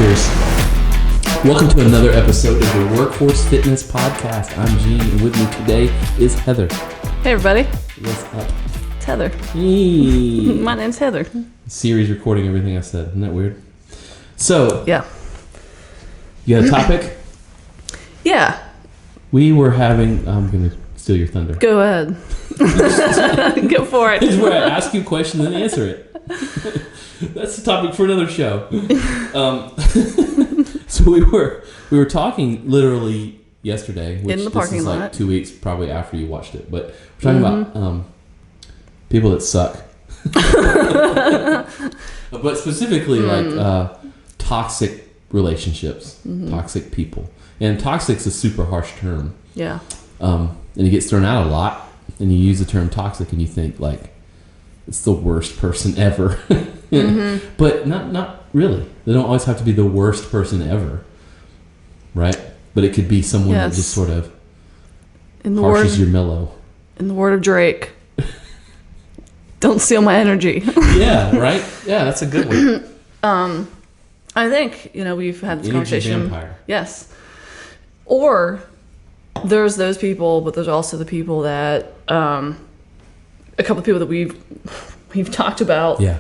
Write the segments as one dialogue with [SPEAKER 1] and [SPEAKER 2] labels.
[SPEAKER 1] Cheers. Welcome to another episode of the Workforce Fitness Podcast. I'm Gene, and with me today is Heather.
[SPEAKER 2] Hey everybody.
[SPEAKER 1] What's up?
[SPEAKER 2] It's Heather.
[SPEAKER 1] Hey.
[SPEAKER 2] My name's Heather.
[SPEAKER 1] Siri's recording everything I said. Isn't that weird? So,
[SPEAKER 2] Yeah.
[SPEAKER 1] you had a topic?
[SPEAKER 2] Yeah.
[SPEAKER 1] We were having... I'm going to steal your thunder.
[SPEAKER 2] Go ahead. Go for
[SPEAKER 1] This is
[SPEAKER 2] it.
[SPEAKER 1] where I ask you a question and then answer it. That's the topic for another show. So we were talking literally yesterday, which
[SPEAKER 2] In the
[SPEAKER 1] this
[SPEAKER 2] parking
[SPEAKER 1] is like
[SPEAKER 2] lot.
[SPEAKER 1] 2 weeks probably after you watched it, but we're talking about people that suck. But specifically like toxic relationships, toxic people. And toxic's a super harsh term.
[SPEAKER 2] Yeah.
[SPEAKER 1] And it gets thrown out a lot, and you use the term toxic and you think like it's the worst person ever. But not really. They don't always have to be the worst person ever, right? But it could be someone that just sort of
[SPEAKER 2] In the
[SPEAKER 1] harshes
[SPEAKER 2] word,
[SPEAKER 1] your mellow.
[SPEAKER 2] in the word of Drake, don't steal my energy.
[SPEAKER 1] Yeah, right? Yeah, that's a good one.
[SPEAKER 2] I think, we've had this
[SPEAKER 1] Energy
[SPEAKER 2] conversation.
[SPEAKER 1] vampire.
[SPEAKER 2] Yes. Or there's those people, but there's also the people that a couple of people that we've talked about.
[SPEAKER 1] Yeah.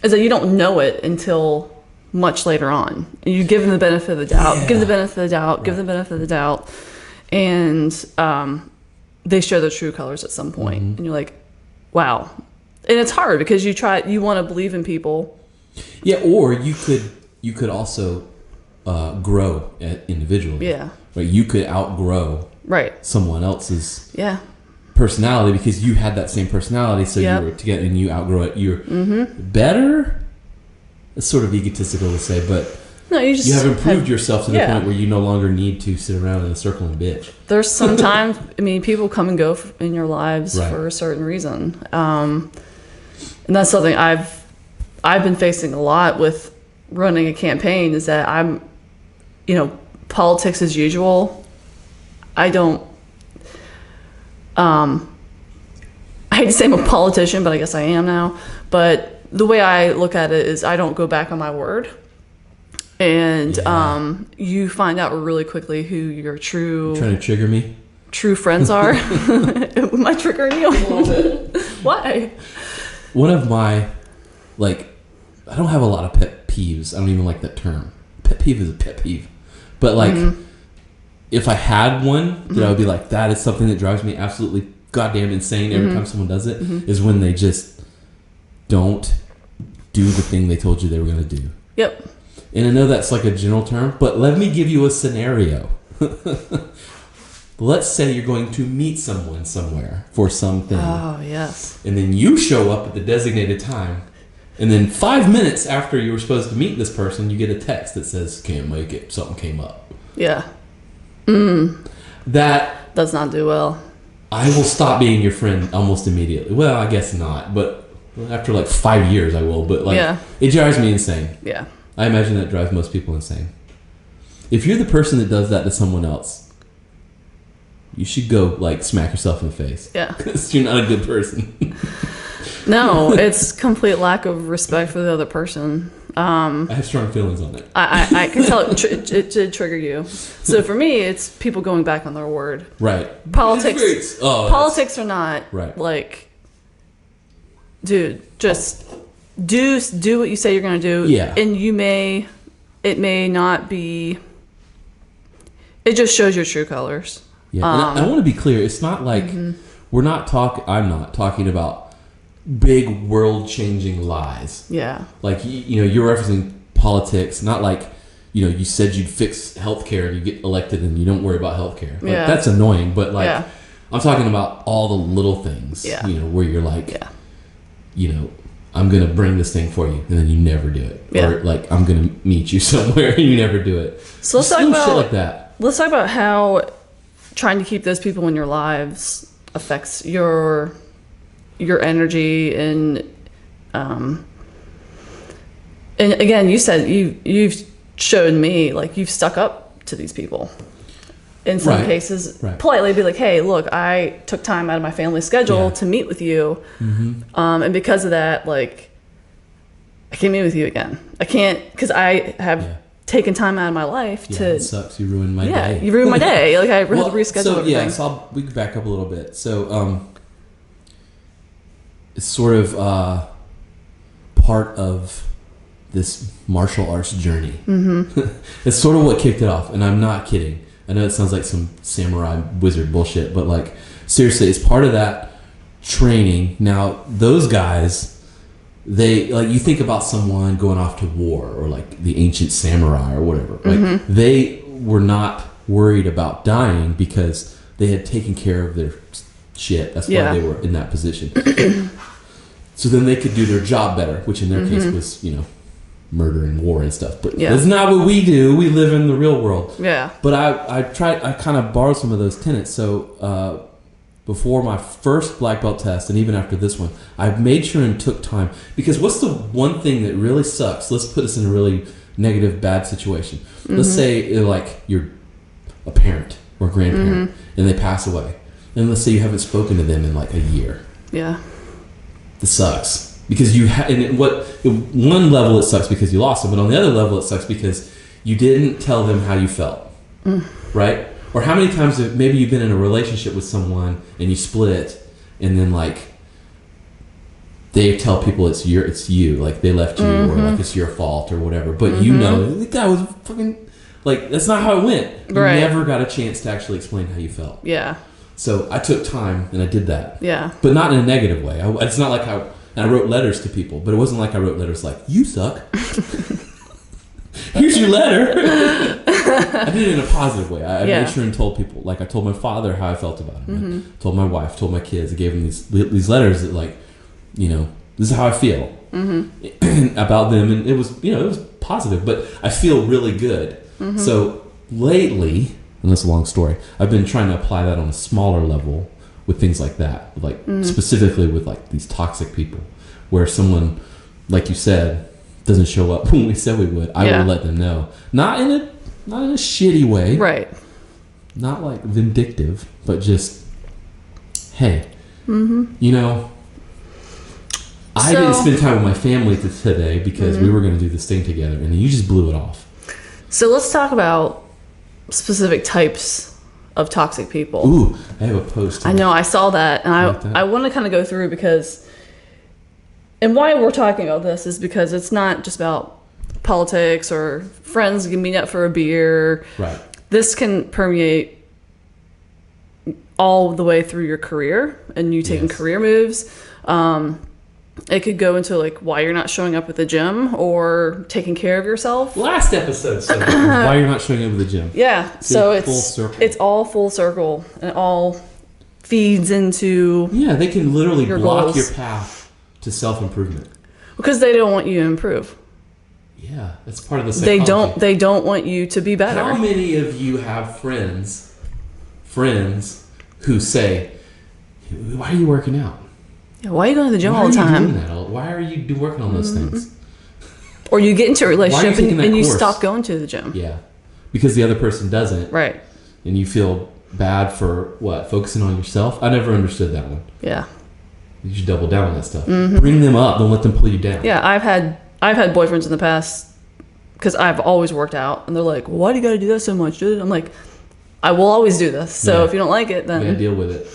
[SPEAKER 2] Is that you don't know it until much later on. And you give them the benefit of the doubt,
[SPEAKER 1] Yeah.
[SPEAKER 2] give the benefit of the doubt,
[SPEAKER 1] Right.
[SPEAKER 2] give the benefit of the doubt, and they show their true colors at some point. And you're like, wow. And it's hard because you want to believe in people.
[SPEAKER 1] Yeah, or you could also grow individually.
[SPEAKER 2] Yeah.
[SPEAKER 1] Right? You could outgrow
[SPEAKER 2] Right.
[SPEAKER 1] someone else's
[SPEAKER 2] Yeah.
[SPEAKER 1] personality because you had that same personality, so
[SPEAKER 2] Yep.
[SPEAKER 1] you were together and you outgrow it. You're better. It's sort of egotistical to say, but
[SPEAKER 2] No, you just
[SPEAKER 1] you have improved yourself to the
[SPEAKER 2] yeah.
[SPEAKER 1] point where you no longer need to sit around in a circle and bitch.
[SPEAKER 2] There's sometimes, people come and go in your lives
[SPEAKER 1] Right.
[SPEAKER 2] for a certain reason. And that's something I've been facing a lot with running a campaign is that I'm, politics as usual. I don't, I hate to say I'm a politician, but I guess I am now. But the way I look at it is I don't go back on my word. And
[SPEAKER 1] Yeah.
[SPEAKER 2] you find out really quickly who your
[SPEAKER 1] Trying to trigger me?
[SPEAKER 2] true friends are. Am I triggering you a little bit? Why?
[SPEAKER 1] One of my, I don't have a lot of pet peeves. I don't even like that term. Pet peeve is a pet peeve. But if I had one, that I would be like, that is something that drives me absolutely goddamn insane every time someone does it, is when they just don't do the thing they told you they were going to do.
[SPEAKER 2] Yep.
[SPEAKER 1] And I know that's like a general term, but let me give you a scenario. Let's say you're going to meet someone somewhere for something.
[SPEAKER 2] Oh, yes.
[SPEAKER 1] And then you show up at the designated time. And then 5 minutes after you were supposed to meet this person, you get a text that says, can't make it, something came up.
[SPEAKER 2] Yeah.
[SPEAKER 1] That
[SPEAKER 2] Does not do well.
[SPEAKER 1] I will stop being your friend almost immediately. Well, I guess not, but after 5 years I will. But
[SPEAKER 2] Yeah.
[SPEAKER 1] it drives me insane.
[SPEAKER 2] Yeah.
[SPEAKER 1] I imagine that drives most people insane. If you're the person that does that to someone else, you should go smack yourself in the face.
[SPEAKER 2] Yeah.
[SPEAKER 1] Because you're not a good person.
[SPEAKER 2] No, it's complete lack of respect for the other person.
[SPEAKER 1] I have strong feelings on it.
[SPEAKER 2] I can tell it did trigger you. So for me, it's people going back on their word.
[SPEAKER 1] Right.
[SPEAKER 2] Politics.
[SPEAKER 1] Oh,
[SPEAKER 2] Politics are not
[SPEAKER 1] Right.
[SPEAKER 2] dude, just do what you say you're going to do.
[SPEAKER 1] Yeah.
[SPEAKER 2] And it may not be, it just shows your true colors.
[SPEAKER 1] Yeah. And I want to be clear. It's not like I'm not talking about big world-changing lies.
[SPEAKER 2] Yeah.
[SPEAKER 1] You're referencing politics, not you said you'd fix healthcare and you get elected and you don't worry about healthcare.
[SPEAKER 2] Yeah.
[SPEAKER 1] That's annoying, but
[SPEAKER 2] Yeah.
[SPEAKER 1] I'm talking about all the little things,
[SPEAKER 2] Yeah.
[SPEAKER 1] where you're I'm going to bring this thing for you and then you never do it.
[SPEAKER 2] Yeah.
[SPEAKER 1] Or I'm going to meet you somewhere and you never do it.
[SPEAKER 2] So let's
[SPEAKER 1] Just
[SPEAKER 2] talk
[SPEAKER 1] little shit
[SPEAKER 2] about
[SPEAKER 1] like that.
[SPEAKER 2] Let's talk about how trying to keep those people in your lives affects your energy and again, you said you've shown me you've stuck up to these people. In some cases, politely be like, hey, look, I took time out of my family schedule to meet with you. And because of that, I can't meet with you again. I can't, because I have
[SPEAKER 1] Yeah.
[SPEAKER 2] taken time out of my life
[SPEAKER 1] Yeah,
[SPEAKER 2] to.
[SPEAKER 1] it sucks. You ruined my
[SPEAKER 2] Yeah,
[SPEAKER 1] day.
[SPEAKER 2] you ruined my day. Like I had to reschedule
[SPEAKER 1] so,
[SPEAKER 2] everything.
[SPEAKER 1] Yeah, so we can back up a little bit. So it's sort of part of this martial arts journey. Mm-hmm. It's sort of what kicked it off, and I'm not kidding. I know it sounds like some samurai wizard bullshit, but like seriously, it's part of that training. Now, those guys, they like you think about someone going off to war or like the ancient samurai or whatever, right?
[SPEAKER 2] Mm-hmm.
[SPEAKER 1] They were not worried about dying because they had taken care of their shit. That's why they were in that position. So then they could do their job better, which in their case was, murder and war and stuff. But that's not what we do. We live in the real world.
[SPEAKER 2] Yeah.
[SPEAKER 1] But I kind of borrowed some of those tenets. So before my first black belt test and even after this one, I made sure and took time. Because what's the one thing that really sucks? Let's put us in a really negative, bad situation. Let's say like you're a parent or a grandparent and they pass away. And let's say you haven't spoken to them in like a year.
[SPEAKER 2] Yeah.
[SPEAKER 1] This sucks. Because one level it sucks because you lost them, but on the other level it sucks because you didn't tell them how you felt, right? Or how many times maybe you've been in a relationship with someone and you split, and then like they tell people it's you, like they left you, or like it's your fault or whatever, but you know that was fucking like that's not how it went. You never got a chance to actually explain how you felt.
[SPEAKER 2] Yeah.
[SPEAKER 1] So I took time and I did that.
[SPEAKER 2] Yeah.
[SPEAKER 1] But not in a negative way. It's not like I wrote letters to people, but it wasn't like I wrote letters like, you suck. Here's your letter. I did it in a positive way. I made sure and told people, like I told my father how I felt about him. I told my wife, told my kids. I gave them these letters that like, this is how I feel about them. And it was, it was positive, but I feel really good. So lately, and that's a long story, I've been trying to apply that on a smaller level with things like that, like specifically with like these toxic people, where someone, like you said, doesn't show up when we said we would. I will let them know, not in a shitty way,
[SPEAKER 2] right?
[SPEAKER 1] Not like vindictive, but just, hey, I didn't spend time with my family today because we were going to do this thing together, and you just blew it off.
[SPEAKER 2] So let's talk about specific types of toxic people.
[SPEAKER 1] Ooh, I have a post.
[SPEAKER 2] I know, I saw that, and I want to kind of go through because, and why we're talking about this is because it's not just about politics or friends meeting up for a beer.
[SPEAKER 1] Right.
[SPEAKER 2] This can permeate all the way through your career and you taking career moves. It could go into like why you're not showing up at the gym or taking care of yourself.
[SPEAKER 1] Last episode said why you're not showing up at the gym.
[SPEAKER 2] Yeah.
[SPEAKER 1] See,
[SPEAKER 2] so
[SPEAKER 1] full circle.
[SPEAKER 2] It's all full circle and it all feeds into
[SPEAKER 1] they can literally block
[SPEAKER 2] goals.
[SPEAKER 1] your path to self-improvement.
[SPEAKER 2] Because they don't want you to improve.
[SPEAKER 1] Yeah, that's part of the psychology.
[SPEAKER 2] They don't want you to be better.
[SPEAKER 1] How many of you have friends who say, why are you working out?
[SPEAKER 2] Yeah, why are you going to the gym all the time?
[SPEAKER 1] Why are you working on those things?
[SPEAKER 2] Or you get into a relationship and you
[SPEAKER 1] course?
[SPEAKER 2] stop going to the gym.
[SPEAKER 1] Yeah, because the other person doesn't.
[SPEAKER 2] Right.
[SPEAKER 1] And you feel bad for what? Focusing on yourself? I never understood that one.
[SPEAKER 2] Yeah.
[SPEAKER 1] You should double down on that stuff. Bring them up. Don't let them pull you down.
[SPEAKER 2] Yeah, I've had boyfriends in the past because I've always worked out, and they're like, "Why do you got to do that so much, dude?" I'm like, "I will always do this. So if you don't like it, then
[SPEAKER 1] you gotta deal with it."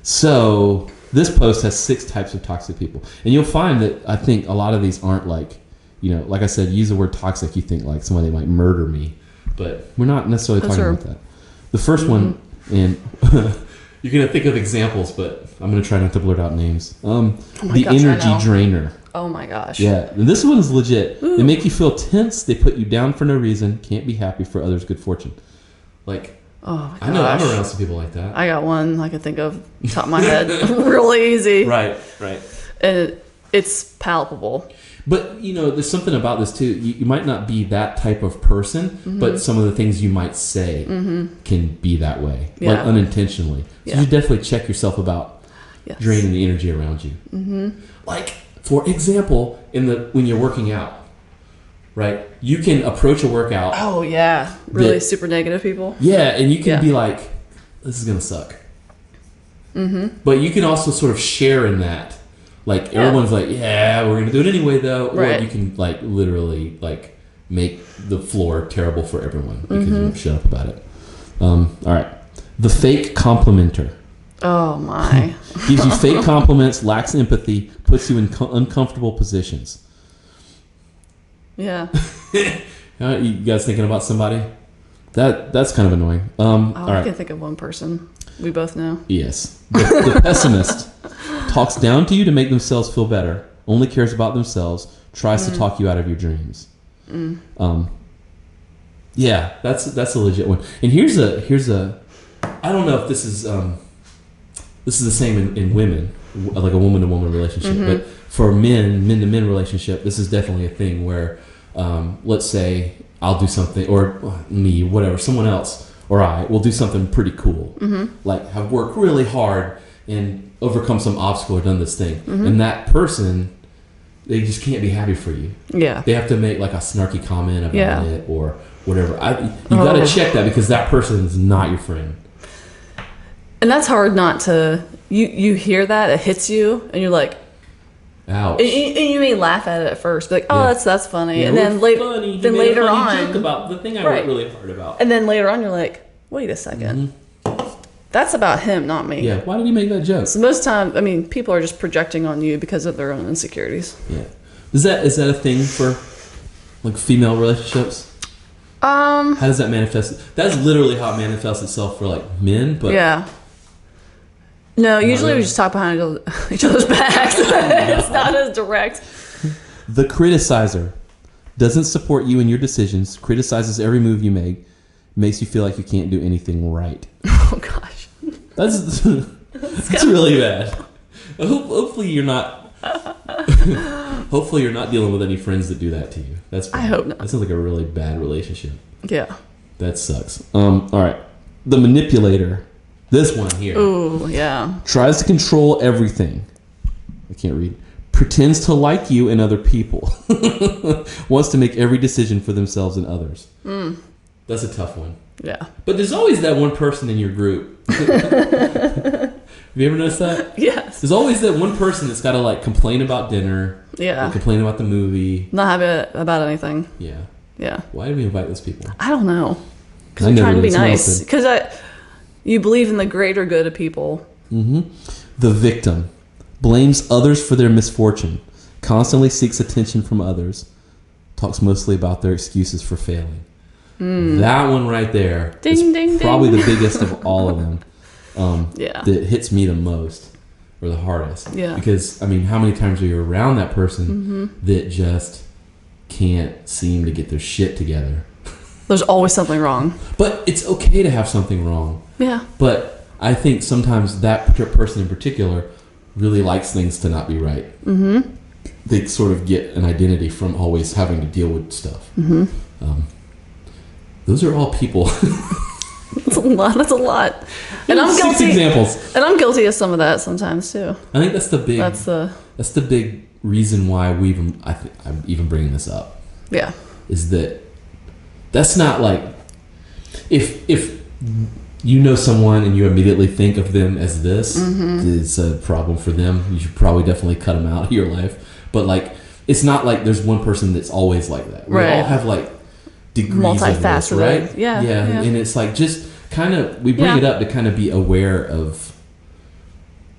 [SPEAKER 1] So this post has 6 types of toxic people, and you'll find that I think a lot of these aren't like, like I said, use the word toxic. You think like somebody might murder me, but we're not necessarily talking about that. The first one, and you're gonna think of examples, but I'm gonna try not to blurt out names. The energy drainer.
[SPEAKER 2] Oh my gosh.
[SPEAKER 1] Yeah, and this one is legit. Ooh. They make you feel tense. They put you down for no reason. Can't be happy for others' good fortune. Like,
[SPEAKER 2] oh my gosh.
[SPEAKER 1] I know I'm around some people like that.
[SPEAKER 2] I got one I can think of top of my head really easy.
[SPEAKER 1] Right.
[SPEAKER 2] And it's palpable.
[SPEAKER 1] But, there's something about this too. You might not be that type of person, but some of the things you might say can be that way, like unintentionally. So you should definitely check yourself about draining the energy around you. Like, for example, when you're working out, right? You can approach a workout.
[SPEAKER 2] Oh, yeah. Really super negative people.
[SPEAKER 1] Yeah, and you can be like, this is going to suck. But you can also sort of share in that. Like
[SPEAKER 2] Yeah.
[SPEAKER 1] everyone's like, yeah, we're gonna do it anyway though. Or
[SPEAKER 2] Right.
[SPEAKER 1] you can like literally like make the floor terrible for everyone because you won't shut up about it. All right. The fake complimenter.
[SPEAKER 2] Oh my.
[SPEAKER 1] Gives you fake compliments, lacks empathy, puts you in uncomfortable positions.
[SPEAKER 2] Yeah.
[SPEAKER 1] You guys thinking about somebody? That's kind of annoying. All
[SPEAKER 2] I
[SPEAKER 1] right.
[SPEAKER 2] can think of one person we both know.
[SPEAKER 1] Yes. The pessimist talks down to you to make themselves feel better, only cares about themselves, tries to talk you out of your dreams. Yeah, that's a legit one. And here's a I don't know if this is the same in women, like a woman to woman relationship, but for men to men relationship, this is definitely a thing where let's say I'll do something, or me, whatever, someone else or I will do something pretty cool, like have worked really hard and overcome some obstacle or done this thing, and that person, they just can't be happy for you.
[SPEAKER 2] Yeah.
[SPEAKER 1] They have to make like a snarky comment about
[SPEAKER 2] Yeah.
[SPEAKER 1] it or whatever. You got to check that because that person is not your friend.
[SPEAKER 2] And that's hard not to. You hear that, it hits you, and you're like,
[SPEAKER 1] Ouch.
[SPEAKER 2] and you may laugh at it at first, be like, oh,
[SPEAKER 1] Yeah.
[SPEAKER 2] that's funny,
[SPEAKER 1] Yeah,
[SPEAKER 2] and then
[SPEAKER 1] funny.
[SPEAKER 2] later,
[SPEAKER 1] You
[SPEAKER 2] then
[SPEAKER 1] made a
[SPEAKER 2] later
[SPEAKER 1] funny
[SPEAKER 2] on,
[SPEAKER 1] joke about the thing I
[SPEAKER 2] Right.
[SPEAKER 1] worked really hard about.
[SPEAKER 2] and then later on, you're like, wait a second, that's about him, not me.
[SPEAKER 1] Yeah, why did he make that joke?
[SPEAKER 2] So most time, I mean, people are just projecting on you because of their own insecurities.
[SPEAKER 1] Yeah, is that a thing for like female relationships? How does that manifest? That's literally how it manifests itself for like men. But
[SPEAKER 2] Yeah. No, usually
[SPEAKER 1] really.
[SPEAKER 2] we just talk behind each other's backs. It's not as direct.
[SPEAKER 1] the criticizer doesn't support you in your decisions, criticizes every move you make, makes you feel like you can't do anything right.
[SPEAKER 2] Oh gosh.
[SPEAKER 1] That's really bad. Hopefully you're not. Hopefully you're not dealing with any friends that do that to you. That's bad.
[SPEAKER 2] I hope not.
[SPEAKER 1] That sounds like a really bad relationship.
[SPEAKER 2] Yeah.
[SPEAKER 1] That sucks. All right. The manipulator. This one here
[SPEAKER 2] Ooh, yeah.
[SPEAKER 1] tries to control everything. I can't read. Pretends to like you and other people. Wants to make every decision for themselves and others. That's a tough one.
[SPEAKER 2] Yeah.
[SPEAKER 1] But there's always that one person in your group. Have you ever noticed that?
[SPEAKER 2] Yes.
[SPEAKER 1] There's always that one person that's got to like complain about dinner,
[SPEAKER 2] Yeah.
[SPEAKER 1] or complain about the movie.
[SPEAKER 2] Not happy about anything.
[SPEAKER 1] Yeah.
[SPEAKER 2] Yeah.
[SPEAKER 1] Why do we invite those people?
[SPEAKER 2] I don't know. Because
[SPEAKER 1] I
[SPEAKER 2] we're
[SPEAKER 1] never
[SPEAKER 2] trying to be
[SPEAKER 1] did. Someone
[SPEAKER 2] nice.
[SPEAKER 1] else did.
[SPEAKER 2] Because you believe in the greater good of people.
[SPEAKER 1] The victim blames others for their misfortune, constantly seeks attention from others, talks mostly about their excuses for failing. That one right there is
[SPEAKER 2] Ding, ding,
[SPEAKER 1] probably
[SPEAKER 2] ding.
[SPEAKER 1] the biggest of all of them.
[SPEAKER 2] Yeah.
[SPEAKER 1] That hits me the most or the hardest.
[SPEAKER 2] Yeah.
[SPEAKER 1] Because, I mean, how many times are you around that person that just can't seem to get their shit together?
[SPEAKER 2] There's always something wrong.
[SPEAKER 1] But it's okay to have something wrong.
[SPEAKER 2] Yeah.
[SPEAKER 1] But I think sometimes that person in particular really likes things to not be right. They sort of get an identity from always having to deal with stuff. Those are all people.
[SPEAKER 2] That's a lot. That's a lot. And I'm
[SPEAKER 1] 6
[SPEAKER 2] guilty.
[SPEAKER 1] examples.
[SPEAKER 2] And I'm guilty of some of that sometimes too.
[SPEAKER 1] I think that's the big.
[SPEAKER 2] That's
[SPEAKER 1] That's the big reason why I'm even bringing this up.
[SPEAKER 2] yeah.
[SPEAKER 1] Is that that's not like if you know someone and you immediately think of them as this, it's a problem for them. You should probably definitely cut them out of your life. But like, it's not like there's one person that's always like that. We
[SPEAKER 2] Right.
[SPEAKER 1] all have like degrees of this,
[SPEAKER 2] Multifaceted.
[SPEAKER 1] right?
[SPEAKER 2] Yeah, yeah.
[SPEAKER 1] And it's like just kind of we bring
[SPEAKER 2] Yeah.
[SPEAKER 1] it up to kind of be aware of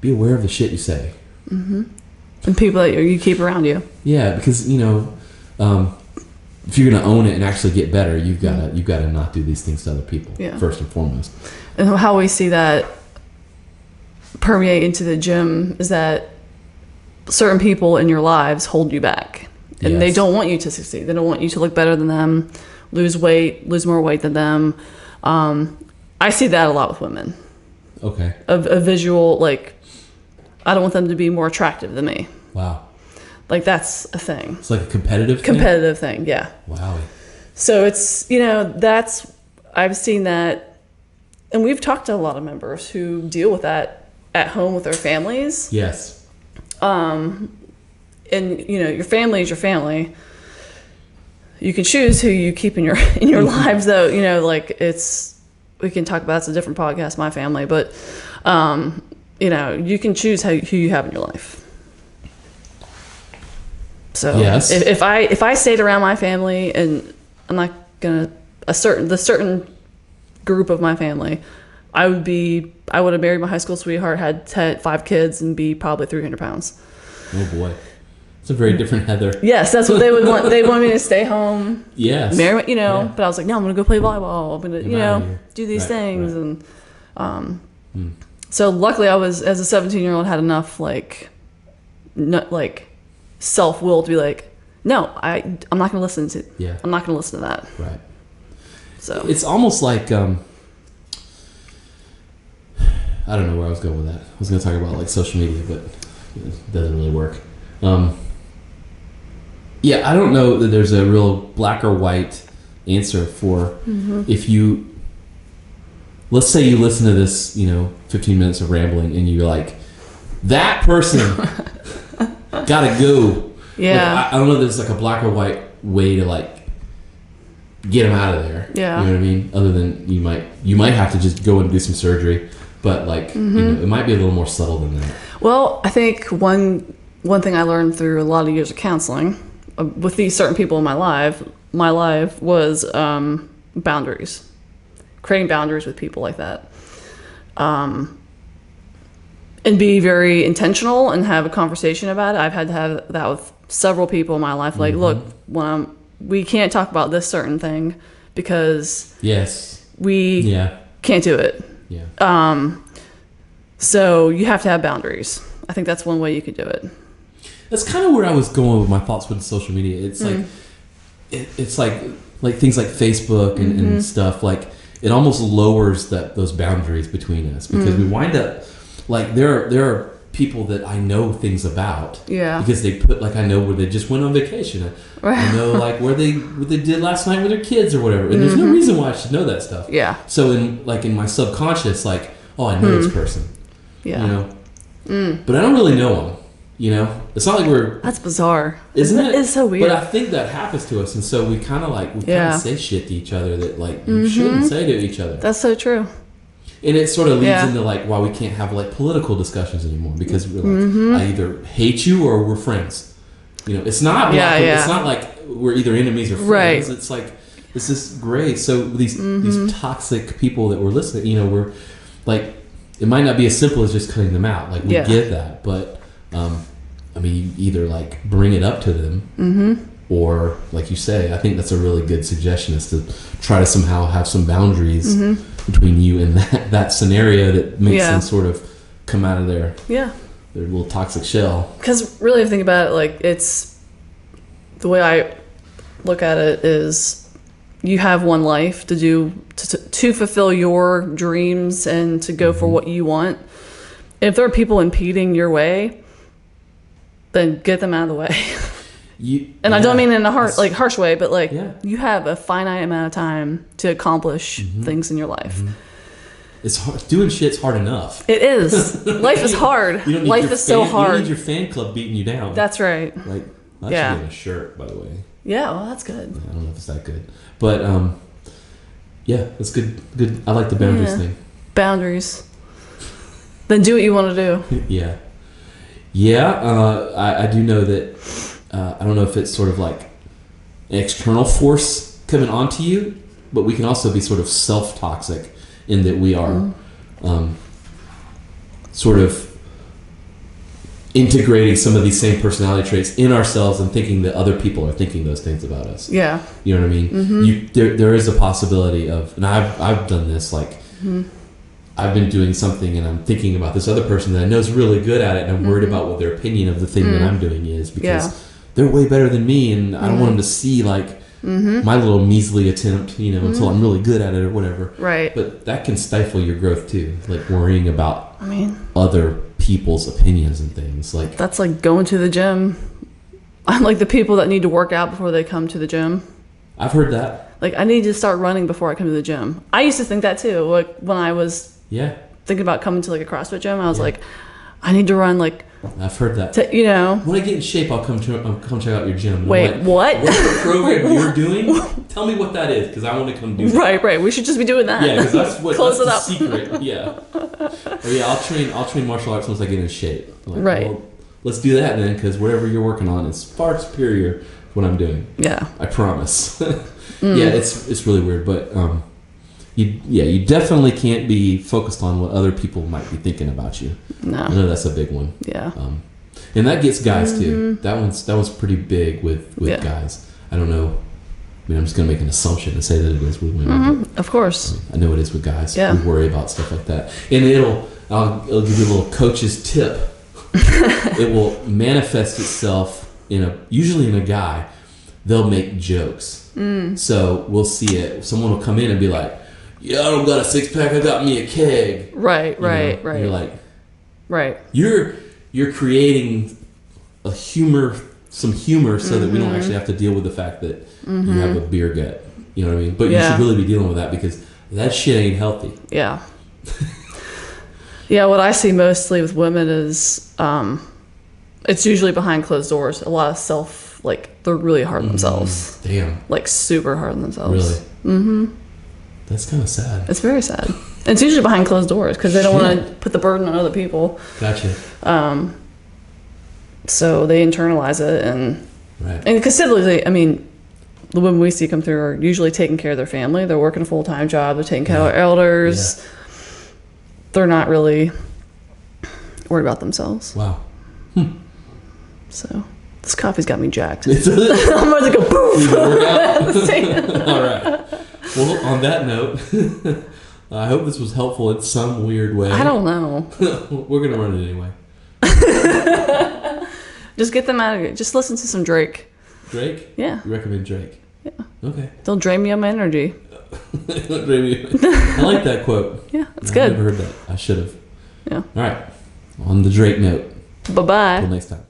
[SPEAKER 1] the shit you say.
[SPEAKER 2] And people that you keep around you.
[SPEAKER 1] Yeah, because if you're gonna own it and actually get better, you've gotta not do these things to other people.
[SPEAKER 2] Yeah.
[SPEAKER 1] First and foremost.
[SPEAKER 2] And how we see that permeate into the gym is that certain people in your lives hold you back. And they
[SPEAKER 1] Yes.
[SPEAKER 2] don't want you to succeed. They don't want you to look better than them, lose more weight than them. I see that a lot with women.
[SPEAKER 1] Okay.
[SPEAKER 2] A visual, like, I don't want them to be more attractive than me.
[SPEAKER 1] Wow.
[SPEAKER 2] Like, that's a thing.
[SPEAKER 1] It's like a competitive thing?
[SPEAKER 2] Competitive thing, yeah.
[SPEAKER 1] Wow.
[SPEAKER 2] So it's, I've seen that, and we've talked to a lot of members who deal with that at home with their families.
[SPEAKER 1] Yes.
[SPEAKER 2] And, your family is your family. You can choose who you keep in your lives, though. We can talk about, it's a different podcast, my family, but, you can choose who you have in your life. So
[SPEAKER 1] Yes.
[SPEAKER 2] if I stayed around my family, and I'm not gonna the certain group of my family, I would have married my high school sweetheart, had 5 kids, and be probably 300 pounds.
[SPEAKER 1] Oh boy, it's a very different Heather.
[SPEAKER 2] Yes, that's what they would want. They want me to stay home,
[SPEAKER 1] Yes.
[SPEAKER 2] marry,
[SPEAKER 1] Yeah.
[SPEAKER 2] But I was like, no, I'm gonna go play volleyball. I'm gonna,
[SPEAKER 1] Get outta here.
[SPEAKER 2] do these
[SPEAKER 1] Right,
[SPEAKER 2] things,
[SPEAKER 1] right.
[SPEAKER 2] and so luckily, I was, as a 17-year-old, had enough self-will to be like, no, I'm not gonna listen to.
[SPEAKER 1] Yeah.
[SPEAKER 2] I'm not gonna listen to that.
[SPEAKER 1] Right.
[SPEAKER 2] So
[SPEAKER 1] It's almost like I don't know where I was going with that. I was going to talk about like social media, but it doesn't really work. Yeah, I don't know that there's a real black or white answer for if you. Let's say you listen to this, 15 minutes of rambling, and you're like, that person gotta go.
[SPEAKER 2] yeah,
[SPEAKER 1] Like, I don't know if there's like a black or white way to like get them out of there.
[SPEAKER 2] Yeah.
[SPEAKER 1] You know what I mean? Other than you might have to just go and do some surgery, but like it might be a little more subtle than that.
[SPEAKER 2] Well, I think one thing I learned through a lot of years of counseling with these certain people in my life was boundaries, creating boundaries with people like that, and be very intentional and have a conversation about it. I've had to have that with several people in my life. Like, look, we can't talk about this certain thing because
[SPEAKER 1] Yes.
[SPEAKER 2] we can't do it.
[SPEAKER 1] Yeah.
[SPEAKER 2] So you have to have boundaries. I think that's one way you could do it.
[SPEAKER 1] That's kind of where I was going with my thoughts with social media. It's like it's like things like Facebook and stuff. Like it almost lowers those boundaries between us because we wind up like there are people that I know things about.
[SPEAKER 2] Yeah.
[SPEAKER 1] Because they put I know where they just went on vacation. I know like what they did last night with their kids or whatever. And there's no reason why I should know that stuff.
[SPEAKER 2] Yeah.
[SPEAKER 1] So in my subconscious, like, oh, I know this person.
[SPEAKER 2] Yeah.
[SPEAKER 1] But I don't really know them. It's not like we're.
[SPEAKER 2] That's bizarre.
[SPEAKER 1] Isn't it?
[SPEAKER 2] It's so weird.
[SPEAKER 1] But I think that happens to us, and so we kind of say shit to each other that you shouldn't say to each other.
[SPEAKER 2] That's so true.
[SPEAKER 1] And it sort of leads into why we can't have political discussions anymore because we're like I either hate you or we're friends. It's not it's not like we're either enemies or friends.
[SPEAKER 2] Right.
[SPEAKER 1] It's like it's this gray. So these toxic people that we're listening, we're like it might not be as simple as just cutting them out. Like we get that, but you either bring it up to them or like you say, I think that's a really good suggestion is to try to somehow have some boundaries between you and that scenario that makes them sort of come out of their little toxic shell. Because
[SPEAKER 2] really, if you think about it, it's the way I look at it is you have one life to do to fulfill your dreams and to go for what you want. And if there are people impeding your way, then get them out of the way. I don't mean in a harsh way, but you have a finite amount of time to accomplish things in your life.
[SPEAKER 1] It's hard. Doing shit's hard enough.
[SPEAKER 2] It is. Life is hard. Life is so hard.
[SPEAKER 1] You don't need your fan club beating you down.
[SPEAKER 2] That's right.
[SPEAKER 1] That should be in a shirt, by the way.
[SPEAKER 2] Yeah, well, that's good.
[SPEAKER 1] I don't know if it's that good, but that's good. Good. I like the boundaries thing.
[SPEAKER 2] Boundaries. Then do what you want to do.
[SPEAKER 1] I do know that. I don't know if it's sort of like an external force coming onto you, but we can also be sort of self-toxic in that we are sort of integrating some of these same personality traits in ourselves and thinking that other people are thinking those things about us.
[SPEAKER 2] Yeah.
[SPEAKER 1] You know what I mean? There is a possibility of, and I've done this, I've been doing something and I'm thinking about this other person that I know is really good at it and I'm worried about what their opinion of the thing that I'm doing is because they're way better than me and I don't want them to see my little measly attempt, until I'm really good at it or whatever.
[SPEAKER 2] Right.
[SPEAKER 1] But that can stifle your growth too, worrying about other people's opinions and things.
[SPEAKER 2] That's like going to the gym. I'm like the people that need to work out before they come to the gym.
[SPEAKER 1] I've heard that.
[SPEAKER 2] I need to start running before I come to the gym. I used to think that too. When I was thinking about coming to a CrossFit gym, I was like, I need to run
[SPEAKER 1] I've heard that.
[SPEAKER 2] When
[SPEAKER 1] I get in shape, I'll come check out your gym.
[SPEAKER 2] Wait, what?
[SPEAKER 1] What's the program you're doing? Tell me what that is, because I want to come do that.
[SPEAKER 2] Right. We should just be doing that.
[SPEAKER 1] Yeah, because that's
[SPEAKER 2] Close
[SPEAKER 1] the secret. Yeah. I'll train martial arts once I get in shape.
[SPEAKER 2] Right.
[SPEAKER 1] Well, let's do that then, because whatever you're working on is far superior to what I'm doing.
[SPEAKER 2] Yeah.
[SPEAKER 1] I promise. Yeah, it's really weird, but you definitely can't be focused on what other people might be thinking about you.
[SPEAKER 2] No.
[SPEAKER 1] I know that's a big one.
[SPEAKER 2] Yeah.
[SPEAKER 1] And that gets guys too. That was pretty big with guys. I don't know. I mean, I'm just gonna make an assumption and say that it is with women. but,
[SPEAKER 2] Of course.
[SPEAKER 1] I know it is with guys.
[SPEAKER 2] Yeah.
[SPEAKER 1] We worry about stuff like that, and it'll give you a little coach's tip. It will manifest itself usually in a guy. They'll make jokes. So we'll see it. Someone will come in and be like, "Yeah, I don't got a 6-pack. I got me a keg."
[SPEAKER 2] Right.
[SPEAKER 1] And you're like,
[SPEAKER 2] right.
[SPEAKER 1] You're creating some humor, so that we don't actually have to deal with the fact that you have a beer gut. You know what I mean? But you should really be dealing with that, because that shit ain't healthy.
[SPEAKER 2] Yeah. Yeah, what I see mostly with women is it's usually behind closed doors. A lot of they're really hard on themselves.
[SPEAKER 1] Damn.
[SPEAKER 2] Like super hard on themselves.
[SPEAKER 1] Really? Mm-hmm. That's kind of sad.
[SPEAKER 2] It's very sad. And it's usually behind closed doors because they don't want to put the burden on other people.
[SPEAKER 1] Gotcha.
[SPEAKER 2] So they internalize it, and because typically, I mean, the women we see come through are usually taking care of their family. They're working a full-time job. They're taking care of their elders. Yeah. They're not really worried about themselves.
[SPEAKER 1] Wow.
[SPEAKER 2] So this coffee's got me jacked. I'm about to go poof.
[SPEAKER 1] All right. Well, on that note, I hope this was helpful in some weird way.
[SPEAKER 2] I don't know.
[SPEAKER 1] We're gonna run it anyway.
[SPEAKER 2] Just get them out of it. Just listen to some Drake.
[SPEAKER 1] Drake?
[SPEAKER 2] Yeah.
[SPEAKER 1] You recommend Drake?
[SPEAKER 2] Yeah.
[SPEAKER 1] Okay.
[SPEAKER 2] They'll drain me of my energy.
[SPEAKER 1] I like that quote.
[SPEAKER 2] Yeah, it's good.
[SPEAKER 1] I've never heard that. I should have.
[SPEAKER 2] Yeah.
[SPEAKER 1] All right. On the Drake note.
[SPEAKER 2] Bye-bye.
[SPEAKER 1] Until next time.